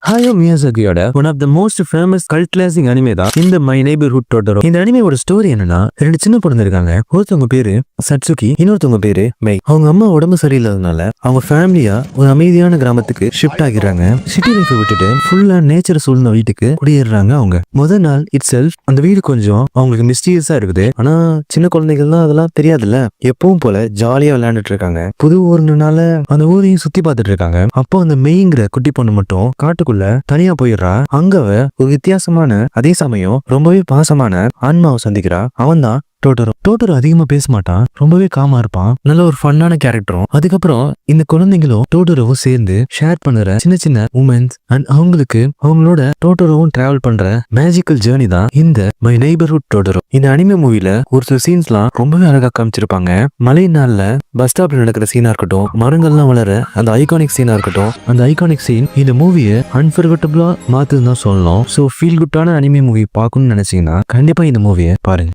ஹாயோ மியாசாகியோட one of the most famous cult classic anime தான் இந்த மை நெய்பர்ஹுட் டோட்டரோ. இந்த அனிமையோட ஸ்டோரி என்னன்னா, ரெண்டு சின்ன பொண்ணு இருக்காங்க. ஒருத்தவங்க பேரு சட்சுகி, இன்னொருத்தவங்க பேரு மெய். அவங்க அம்மா உடம்பு சரியில்லாதனால அவங்க ஃபேமிலியா ஒரு அமைதியான கிராமத்துக்கு ஷிஃப்ட் ஆகிடுறாங்க. சிட்டி லைஃப் விட்டுட்டு ஃபுல்லா நேச்சர் சூழ்ந்த வீட்டுக்கு குடியேறாங்க. அவங்க முதல் நாள் இட் செல்ஃப் அந்த வீடு கொஞ்சம் அவங்களுக்கு மிஸ்டீரியஸா இருக்குது. ஆனா சின்ன குழந்தைகள்லாம் அதெல்லாம் தெரியாதுல்ல, எப்பவும் போல ஜாலியா விளையாண்டுட்டு இருக்காங்க. புது ஊர்னால அந்த ஊரையும் சுத்தி பார்த்துட்டு இருக்காங்க. அப்போ அந்த மெய்ங்கிற குட்டி பொண்ணு மட்டும் காட்டுக்குள்ள தனியா போயிடுறா. அங்க அவ ஒரு வித்தியாசமான அதே சமயம் ரொம்பவே பாசமான ஆன்மாவை சந்திக்கிறா. அவன் தான் டோட்டரோ. டோட்டரோ அதிகமா பேச மாட்டான், ரொம்பவே காமா இருப்பான், நல்ல ஒரு ஃபன்னான கேரக்டரும். அதுக்கப்புறம் இந்த குழந்தைங்களும் டோட்டரோவும் சேர்ந்து ஷேர் பண்ணுற சின்ன சின்ன மூமெண்ட்ஸ் அண்ட் அவங்களோட டோட்டரோவும் டிராவல் பண்ற மேஜிக்கல் ஜேர்னி தான் இந்த மை நெய்பர்ஹுட் டோட்டரோ. இந்த அனிமே மூவில ஒரு சில சீன்ஸ்லாம் ரொம்பவே அழகா காமிச்சிருப்பாங்க. மழை நாள்ல பஸ் ஸ்டாப்ல நடக்கிற சீனா இருக்கட்டும், மரங்கள்லாம் வளர அந்த ஐகானிக் சீனா இருக்கட்டும், அந்த ஐகானிக் சீன் இந்த மூவியை அன்ஃபர்கட்டபிளா மாத்துன்னு தான் சொல்லணும். ஸோ ஃபீல் குட்டான அனிமே மூவி பார்க்கணும்னு நினைச்சீங்கன்னா கண்டிப்பா இந்த மூவியை பாருங்க.